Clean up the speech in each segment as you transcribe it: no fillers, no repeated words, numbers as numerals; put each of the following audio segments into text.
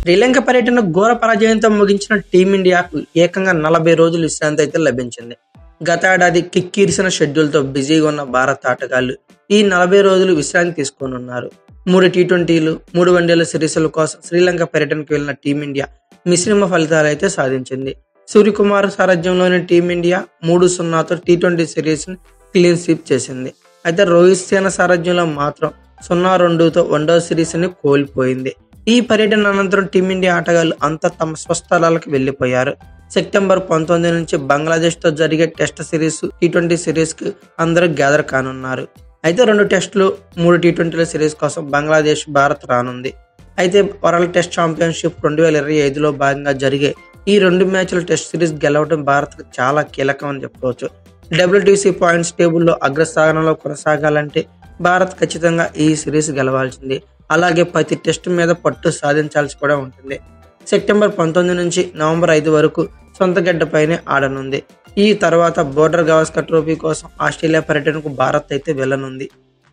శ్రీలంక పర్యటన ఘోర పరాజయంతో ముగించిన టీమిండియాకు ఏకంగా 40 రోజులు విశ్రాంతి అయితే లభించింది. గత ఏడాది కిక్కిరిసిన షెడ్యూల్తో బిజీగా ఉన్న భారత ఆటగాళ్లు ఈ 40 రోజులు విశ్రాంతి తీసుకోనున్నారు. 3 టీ20లు, 3 వన్డేల సిరీస్ల కోసం శ్రీలంక పర్యటనకు వెళ్లిన టీమిండియా మిశ్రమ ఫలితాలు అయితే సాధించింది. సూర్యకుమార్ సారథ్యంలోని టీమిండియా 3-0తో టీ20 సిరీస్ ని క్లీన్ స్వీప్ చేసింది. అయితే రోహిత్ సేన సారథ్యంలో మాత్రం 0-2తో వన్డే సిరీస్ ని కోల్పోయింది. ఈ పర్యటన అనంతరం టీమిండియా ఆటగాళ్లు అంతా తమ స్వస్థలాలకు వెళ్లిపోయారు. సెప్టెంబర్ 19 నుంచి బంగ్లాదేశ్ తో జరిగే టెస్ట్ సిరీస్, టీ20 సిరీస్ కి అందరూ గ్యాదర్ కానున్నారు. అయితే 2 టెస్టులు, 3 టీ20ల సిరీస్ కోసం బంగ్లాదేశ్, భారత్ రానుంది. అయితే వరల్డ్ టెస్ట్ ఛాంపియన్షిప్ 2025లో భాగంగా జరిగే ఈ 2 మ్యాచ్ల టెస్ట్ సిరీస్ గెలవడం భారత్కు చాలా కీలకం అని చెప్పుకోవచ్చు. WTC పాయింట్స్ టేబుల్లో అగ్రస్థానంలో కొనసాగాలంటే భారత్ ఖచ్చితంగా ఈ సిరీస్ గెలవాల్సింది. అలాగే ప్రతి టెస్ట్ మీద పట్టు సాధించాల్సి కూడా ఉంటుంది. సెప్టెంబర్ 19 నుంచి నవంబర్ 5 వరకు సొంత గడ్డపైనే ఆడనుంది. ఈ తర్వాత బోర్డర్ గవాస్కర్ ట్రోఫీ కోసం ఆస్ట్రేలియా పర్యటనకు భారత్ అయితే వెళ్లనుంది.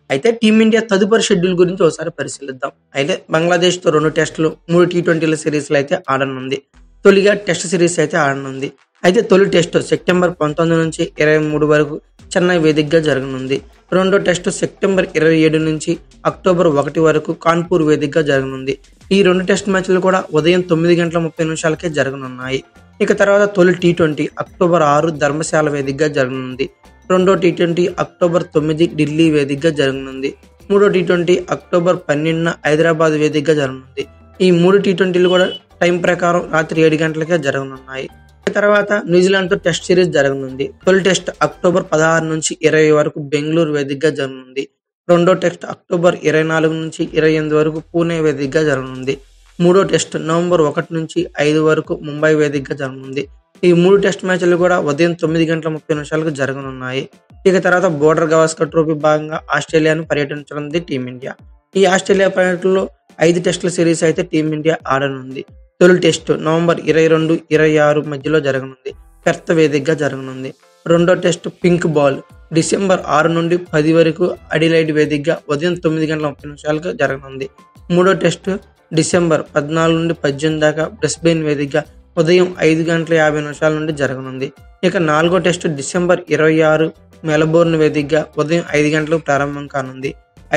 అయితే టీమిండియా తదుపరి షెడ్యూల్ గురించి ఒకసారి పరిశీలిద్దాం. అయితే బంగ్లాదేశ్ తో 2 టెస్టులు, 3 టీ20ల సిరీస్లు అయితే ఆడనుంది. తొలిగా టెస్ట్ సిరీస్ అయితే ఆడనుంది. అయితే తొలి టెస్టు సెప్టెంబర్ 19 నుంచి 23 వరకు చెన్నై వేదికగా జరగనుంది. రెండో టెస్టు సెప్టెంబర్ 27 నుంచి అక్టోబర్ 1 వరకు కాన్పూర్ వేదికగా జరగనుంది. ఈ 2 టెస్ట్ మ్యాచ్లు కూడా ఉదయం 9:30 జరగనున్నాయి. ఇక తర్వాత తొలి టీ20 అక్టోబర్ 6 ధర్మశాల వేదికగా జరగనుంది. రెండో టీ20 అక్టోబర్ 9 ఢిల్లీ వేదికగా జరగనుంది. మూడో టీ20 అక్టోబర్ 12 హైదరాబాద్ వేదికగా జరగనుంది. ఈ 3 టీ20లు కూడా టైం ప్రకారం రాత్రి 7 గంటలకే జరగనున్నాయి. తర్వాత న్యూజిలాండ్ తో టెస్ట్ సిరీస్ జరగనుంది. తొలి టెస్ట్ అక్టోబర్ 16 నుంచి 20 వరకు బెంగళూరు వేదికగా జరగనుంది. రెండో టెస్ట్ అక్టోబర్ 24 నుంచి 28 వరకు పూణే వేదికగా జరగనుంది. మూడో టెస్ట్ నవంబర్ 1 నుంచి 5 వరకు ముంబై వేదికగా జరగనుంది. ఈ 3 టెస్ట్ మ్యాచ్లు కూడా ఉదయం 9:30 జరగనున్నాయి. ఇక తర్వాత బోర్డర్ గవాస్కర్ ట్రోఫీ భాగంగా ఆస్ట్రేలియాను పర్యటించనుంది టీమిండియా. ఈ ఆస్ట్రేలియా పర్యటనలో 5 టెస్టుల సిరీస్ అయితే టీమిండియా ఆడనుంది. తొలి టెస్టు నవంబర్ 22, 26 మధ్యలో జరగనుంది. పెర్త్ వేదికగా జరగనుంది. రెండో టెస్టు పింక్ బాల్ డిసెంబర్ 6 నుండి 10 వరకు అడిలైడ్ వేదికగా ఉదయం 9:30 జరగనుంది. మూడో టెస్టు డిసెంబర్ 14 నుండి 18 దాకా బ్రిస్బెయిన్ వేదికగా ఉదయం 5:50 నుండి జరగనుంది. ఇక నాలుగో టెస్టు డిసెంబర్ 26 మెల్బోర్న్ వేదికగా ఉదయం 5 గంటలకు ప్రారంభం కానుంది.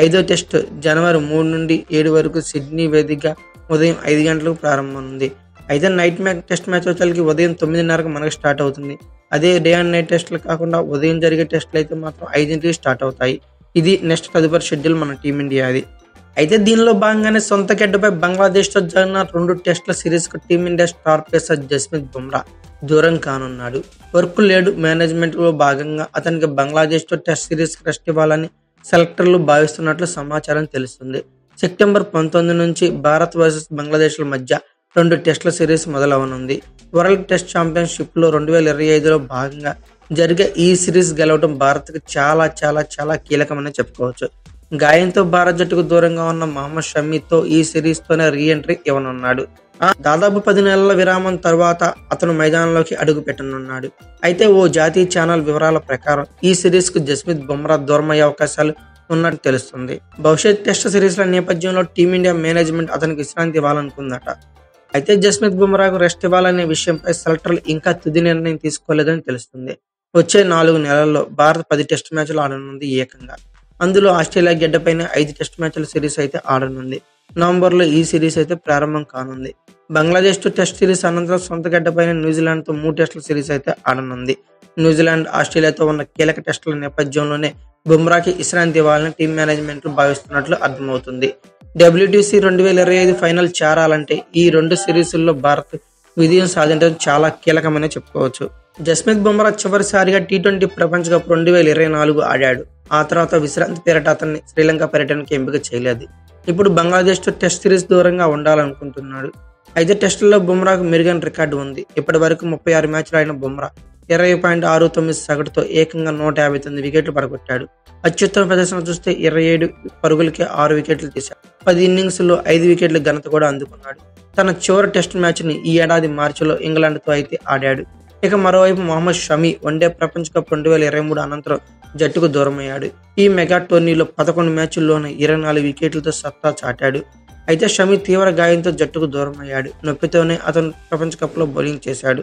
ఐదో టెస్టు జనవరి 3 నుండి 7 వరకు సిడ్నీ వేదికగా ఉదయం 5 గంటలకు ప్రారంభమవుతుంది. అయితే నైట్ టెస్ట్ మ్యాచ్ వచ్చేసరికి ఉదయం 9:30 మనకు స్టార్ట్ అవుతుంది. అదే డే అండ్ నైట్ టెస్టులు కాకుండా ఉదయం జరిగే టెస్టులు అయితే మాత్రం 5ంటికి స్టార్ట్ అవుతాయి. ఇది నెక్స్ట్ తదుపరి షెడ్యూల్ మన టీమిండియాది. అయితే దీనిలో భాగంగానే సొంత గడ్డపై బంగ్లాదేశ్తో జరిగిన 2 టెస్టుల సిరీస్కు team India star pacer Jasprit Bumrah దూరం కానున్నాడు. వర్క్ లేడు మేనేజ్మెంట్లో భాగంగా అతనికి బంగ్లాదేశ్తో టెస్ట్ సిరీస్కి రెస్ట్ ఇవ్వాలని సెలెక్టర్లు భావిస్తున్నట్లు సమాచారం తెలుస్తుంది. సెప్టెంబర్ 19 నుంచి భారత్ వర్సెస్ బంగ్లాదేశ్ల మధ్య 2 టెస్టుల సిరీస్ మొదలవనుంది. వరల్డ్ టెస్ట్ ఛాంపియన్షిప్లో 2025లో భాగంగా జరిగే ఈ సిరీస్ గెలవడం భారత్కు చాలా చాలా చాలా కీలకమని చెప్పుకోవచ్చు. గాయంతో భారత్ జట్టుకు దూరంగా ఉన్న మహమ్మద్ షమీతో ఈ సిరీస్తోనే రీ ఎంట్రీ ఇవ్వనున్నాడు. దాదాపు 10 నెలల విరామం తర్వాత అతను మైదానంలోకి అడుగు పెట్టనున్నాడు. అయితే ఓ జాతీయ ఛానల్ వివరాల ప్రకారం ఈ సిరీస్ కు జస్ప్రీత్ బుమ్రా దూరమయ్యే అవకాశాలు ఉన్నట్టు తెలుస్తుంది. భవిష్యత్ టెస్ట్ సిరీస్ల నేపథ్యంలో టీమిండియా మేనేజ్మెంట్ అతనికి విశ్రాంతి ఇవ్వాలనుకుందట. అయితే జస్ప్రీత్ బుమ్రాకు రెస్ట్ ఇవ్వాలనే విషయంపై సెలెక్టర్లు ఇంకా తుది నిర్ణయం తీసుకోలేదని తెలుస్తుంది. వచ్చే 4 నెలల్లో భారత్ 10 టెస్ట్ మ్యాచ్లు ఆడనుంది ఏకంగా. అందులో ఆస్ట్రేలియా గడ్డపైన 5 టెస్ట్ మ్యాచ్ల సిరీస్ అయితే ఆడనుంది. నవంబర్లో ఈ సిరీస్ అయితే ప్రారంభం కానుంది. బంగ్లాదేశ్ తో టెస్ట్ సిరీస్ అనంతరం సొంత గడ్డపైన న్యూజిలాండ్తో 3 టెస్టుల సిరీస్ అయితే ఆడనుంది. న్యూజిలాండ్, ఆస్ట్రేలియాతో ఉన్న కీలక టెస్టుల నేపథ్యంలోనే బుమ్రాకి విశ్రాంతి ఇవ్వాలని టీం మేనేజ్మెంట్ భావిస్తున్నట్లు అర్థమవుతుంది. WTC 2025 ఫైనల్ చేరాలంటే ఈ 2 సిరీసుల్లో భారత్ విజయం సాధించడం చాలా కీలకమని చెప్పుకోవచ్చు. జస్ప్రీత్ బుమ్రా చివరిసారిగా టీ20 ప్రపంచ కప్ 2024 ఆడాడు. ఆ తర్వాత విశ్రాంతి పేరిట అతన్ని శ్రీలంక పర్యటనకి ఎంపిక చేయలేదు. ఇప్పుడు బంగ్లాదేశ్ తో టెస్ట్ సిరీస్ దూరంగా ఉండాలనుకుంటున్నాడు. అయితే టెస్టుల్లో బుమ్రాకు మెరుగైన రికార్డు ఉంది. ఇప్పటి వరకు 36 మ్యాచ్లు ఆడిన బుమ్రా 20.69 సగటుతో ఏకంగా 159 వికెట్లు పడగొట్టాడు. అత్యుత్తమ ప్రదర్శన చూస్తే 27 పరుగులకే 6 వికెట్లు తీశాడు. 10 ఇన్నింగ్స్లో 5 వికెట్ల ఘనత కూడా అందుకున్నాడు. తన చివరి టెస్ట్ మ్యాచ్ ని ఈ ఏడాది మార్చిలో ఇంగ్లాండ్తో అయితే ఆడాడు. ఇక మరోవైపు మహమ్మద్ షమి వన్డే ప్రపంచ కప్ 2023 అనంతరం జట్టుకు దూరమయ్యాడు. ఈ మెగా టోర్నీలో 11 మ్యాచ్ల్లోనే 24 వికెట్లతో సత్తా చాటాడు. అయితే షమి తీవ్ర గాయంతో జట్టుకు దూరం అయ్యాడు. నొప్పితోనే అతను ప్రపంచ కప్లో బౌలింగ్ చేశాడు.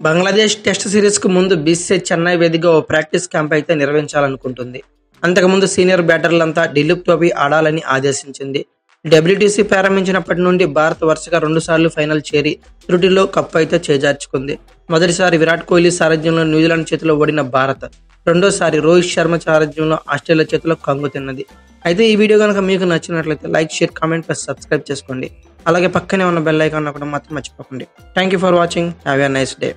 బంగ్లాదేశ్ టెస్ట్ సిరీస్కు ముందు బీసీసీఐ చెన్నై వేదికగా ఓ ప్రాక్టీస్ క్యాంప్ అయితే నిర్వహించాలనుకుంటుంది. అంతకుముందు సీనియర్ బ్యాటర్లంతా ఢిల్లీప్ ట్రోఫీ ఆడాలని ఆదేశించింది. డబ్ల్యూటీసీ ప్రారంభించినప్పటి నుండి భారత్ వరుసగా 2 సార్లు ఫైనల్ చేరి త్రుటిలో కప్పు అయితే చేజార్చుకుంది. మొదటిసారి విరాట్ కోహ్లీ సారథ్యంలో న్యూజిలాండ్ చేతిలో ఓడిన భారత్ రెండోసారి రోహిత్ శర్మ సారథ్యంలో ఆస్ట్రేలియా చేతిలో కంగు తిన్నది. అయితే ఈ వీడియో కనుక మీకు నచ్చినట్లయితే like, share, comment plus subscribe చేసుకోండి. అలాగే పక్కనే ఉన్న బెల్ ఐకాన్ కూడా మాత్రం మర్చిపోకండి. Thank you for watching. Have a nice day.